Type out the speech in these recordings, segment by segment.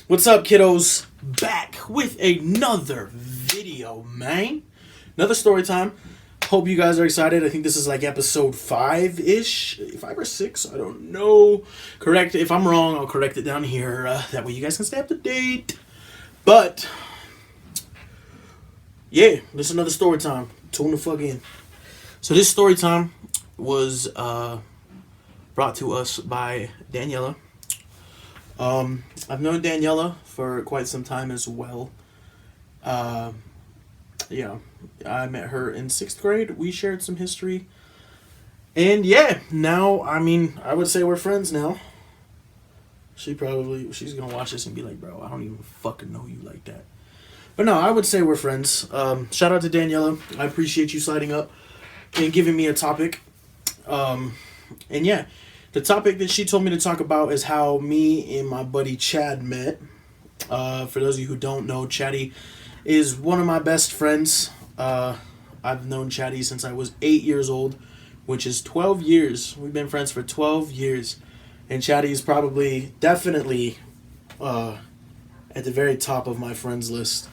What's up, kiddos? Back with another video, man. Another story time. Hope you guys are excited. I think this is like episode 5-ish. 5 or 6, I don't know. Correct. If I'm wrong, I'll correct it down here. That way you guys can stay up to date. But, yeah, this is another story time. Tune the fuck in. So this story time was brought to us by Daniela. I've known Daniela for quite some time as well. Yeah, I met her in 6th grade. We shared some history. And yeah, now, I mean, I would say we're friends now. She's going to watch this and be like, bro, I don't even fucking know you like that. But no, I would say we're friends. Shout out to Daniela. I appreciate you sliding up and giving me a topic. And yeah. The topic that she told me to talk about is how me and my buddy Chad met. For those of you who don't know, Chaddy is one of my best friends. I've known Chaddy since I was 8 years old, which is 12 years. We've been friends for 12 years. And Chaddy is definitely at the very top of my friends list.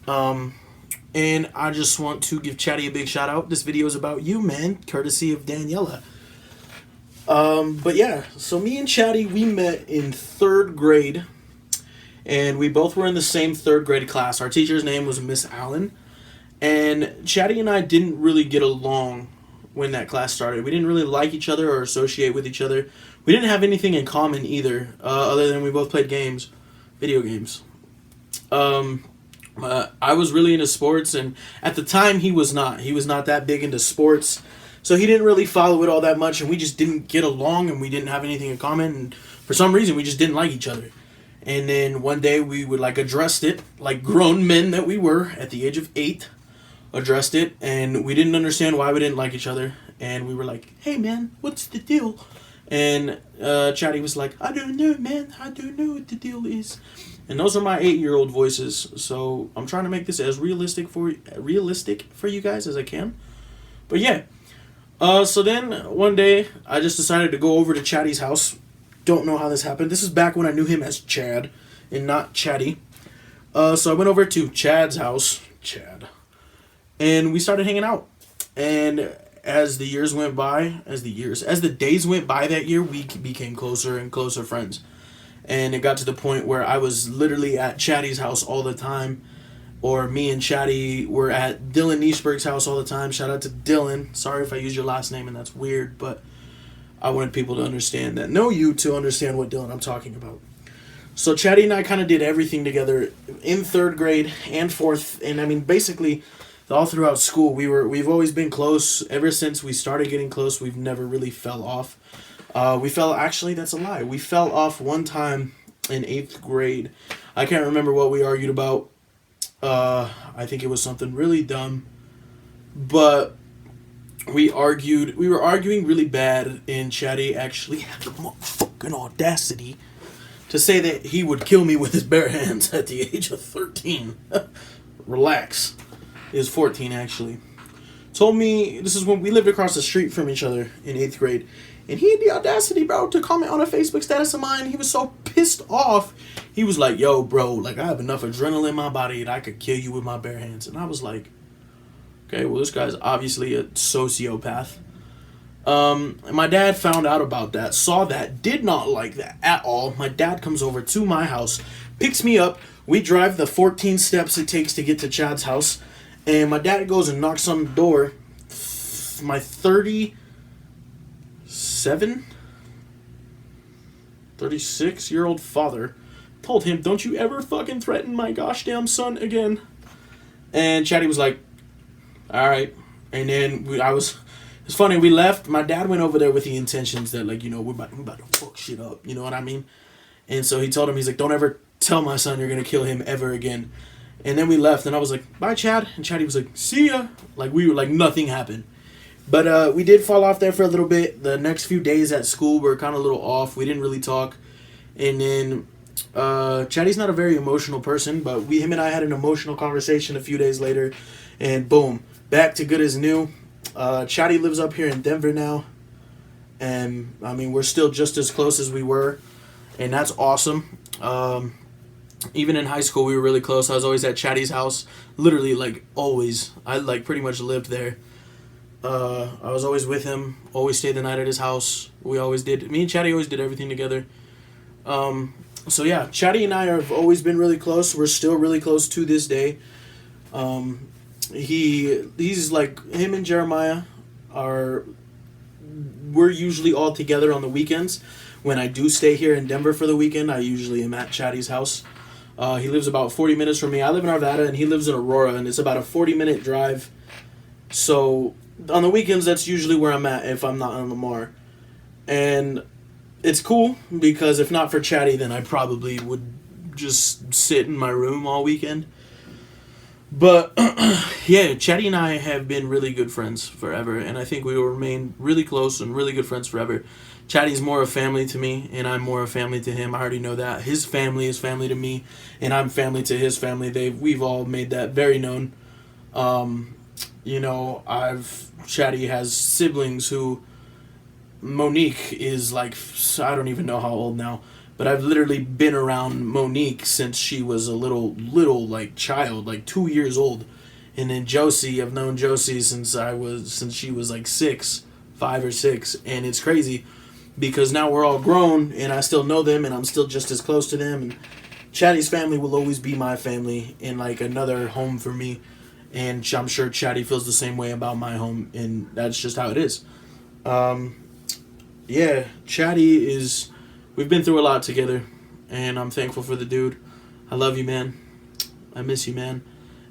And I just want to give Chaddy a big shout out. This video is about you, man, courtesy of Daniela. But yeah, so me and Chaddy, we met in 3rd grade, and we both were in the same 3rd grade class. Our teacher's name was Miss Allen, and Chaddy and I didn't really get along when that class started. We didn't really like each other or associate with each other. We didn't have anything in common either, other than we both played games, video games. I was really into sports, and at the time he was not. He was not that big into sports. So he didn't really follow it all that much, and we just didn't get along, and we didn't have anything in common, and for some reason we just didn't like each other. And then one day we would addressed it, like grown men that we were at the age of 8, addressed it, and we didn't understand why we didn't like each other. And we were like, hey man, what's the deal? And Chatty was like, I don't know, man, I don't know what the deal is. And those are my 8-year-old voices, so I'm trying to make this as realistic for you guys as I can. But yeah. So then one day I just decided to go over to Chatty's house. Don't know how this happened. This is back when I knew him as Chad and not Chatty. So I went over to Chad's house, Chad, and we started hanging out. And as the days went by that year, we became closer and closer friends. And it got to the point where I was literally at Chatty's house all the time. Or me and Chatty were at Dylan Nischberg's house all the time. Shout out to Dylan. Sorry if I used your last name and that's weird, but I wanted people to understand that. Know you to understand what Dylan I'm talking about. So Chatty and I kind of did everything together in 3rd grade and 4th. And I mean, basically, all throughout school, we've always been close. Ever since we started getting close, we've never really fell off. That's a lie. We fell off one time in 8th grade. I can't remember what we argued about. I think it was something really dumb, but we were arguing really bad, and Chatty actually had the motherfucking audacity to say that he would kill me with his bare hands at the age of 13. Relax. He was 14, actually. Told me, this is when we lived across the street from each other in 8th grade, and he had the audacity, bro, to comment on a Facebook status of mine. He was so pissed off. He was like, yo, bro, I have enough adrenaline in my body that I could kill you with my bare hands. And I was like, okay, well, this guy's obviously a sociopath. And my dad found out about that, saw that, did not like that at all. My dad comes over to my house, picks me up. We drive the 14 steps it takes to get to Chad's house. And my dad goes and knocks on the door. My 36-year-old father told him, don't you ever fucking threaten my gosh damn son again. And Chatty was like, all right. And then it's funny, we left. My dad went over there with the intentions that, we're about to fuck shit up. You know what I mean? And so he told him, he's like, don't ever tell my son you're going to kill him ever again. And then we left, and I was like, bye, Chad. And Chatty was like, see ya. We were like, nothing happened. But we did fall off there for a little bit. The next few days at school were kind of a little off. We didn't really talk. And then Chatty's not a very emotional person, but him and I had an emotional conversation a few days later. And boom, back to good as new. Chatty lives up here in Denver now. And, I mean, we're still just as close as we were. And that's awesome. Even in high school, we were really close. I was always at Chatty's house. Literally, like, always. I, like, pretty much lived there. I was always with him. Always stayed the night at his house. We always did. Me and Chatty always did everything together. So, yeah, Chatty and I have always been really close. We're still really close to this day. He's, like, him and Jeremiah are... We're usually all together on the weekends. When I do stay here in Denver for the weekend, I usually am at Chatty's house. He lives about 40 minutes from me. I live in Arvada, and he lives in Aurora, and it's about a 40-minute drive. So on the weekends, that's usually where I'm at if I'm not on Lamar. And it's cool because if not for Chatty, then I probably would just sit in my room all weekend. But, yeah, Chatty and I have been really good friends forever, and I think we will remain really close and really good friends forever. Chatty's more a family to me, and I'm more a family to him. I already know that. His family is family to me, and I'm family to his family. We've all made that very known. You know, Chatty has siblings who... Monique is, like, I don't even know how old now. But I've literally been around Monique since she was a little like child, like 2 years old. And then Josie, I've known Josie since she was like 5 or 6, and it's crazy because now we're all grown and I still know them and I'm still just as close to them. And Chatty's family will always be my family and like another home for me. And I'm sure Chatty feels the same way about my home, and that's just how it is. Yeah, Chatty is... We've been through a lot together, and I'm thankful for the dude. I love you, man. I miss you, man.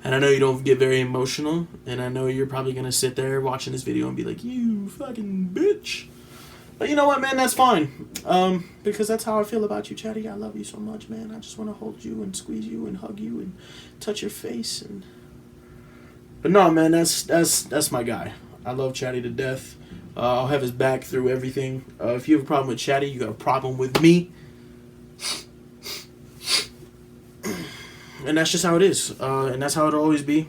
And I know you don't get very emotional, and I know you're probably going to sit there watching this video and be like, you fucking bitch. But you know what, man? That's fine. Because that's how I feel about you, Chatty. I love you so much, man. I just want to hold you and squeeze you and hug you and touch your face. But no, man, that's my guy. I love Chatty to death. I'll have his back through everything. If you have a problem with Chatty, you got a problem with me. And that's just how it is. And that's how it'll always be.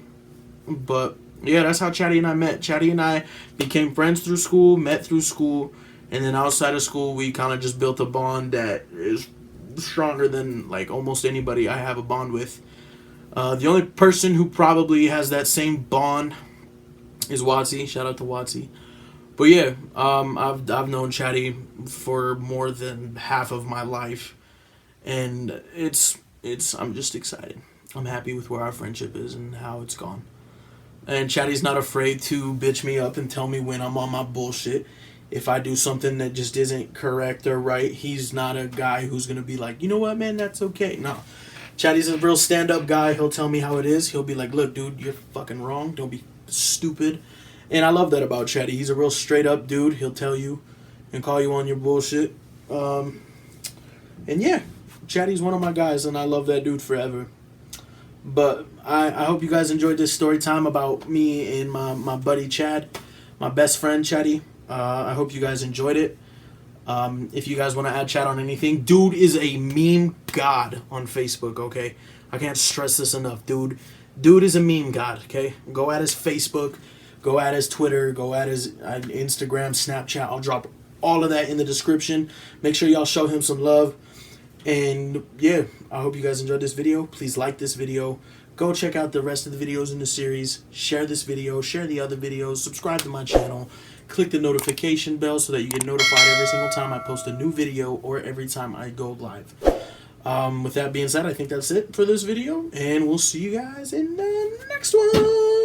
But, yeah, that's how Chatty and I met. Chatty and I became friends through school, met through school, and then outside of school, we kind of just built a bond that is stronger than, like, almost anybody I have a bond with. The only person who probably has that same bond is Watsy. Shout out to Watsy. But yeah, I've known Chatty for more than half of my life, and I'm just excited. I'm happy with where our friendship is and how it's gone. And Chatty's not afraid to bitch me up and tell me when I'm on my bullshit. If I do something that just isn't correct or right, he's not a guy who's gonna be like, you know what, man, that's okay. No, Chatty's a real stand-up guy. He'll tell me how it is. He'll be like, look, dude, you're fucking wrong. Don't be stupid. And I love that about Chatty. He's a real straight-up dude. He'll tell you and call you on your bullshit. And yeah, Chatty's one of my guys, and I love that dude forever. But I hope you guys enjoyed this story time about me and my buddy Chad, my best friend Chatty. I hope you guys enjoyed it. If you guys want to add Chad on anything, dude is a meme god on Facebook, okay? I can't stress this enough, dude. Dude is a meme god, okay? Go at his Facebook. Go at his Twitter, go at his Instagram, Snapchat. I'll drop all of that in the description. Make sure y'all show him some love. And yeah, I hope you guys enjoyed this video. Please like this video. Go check out the rest of the videos in the series. Share this video. Share the other videos. Subscribe to my channel. Click the notification bell so that you get notified every single time I post a new video or every time I go live. With that being said, I think that's it for this video. And we'll see you guys in the next one.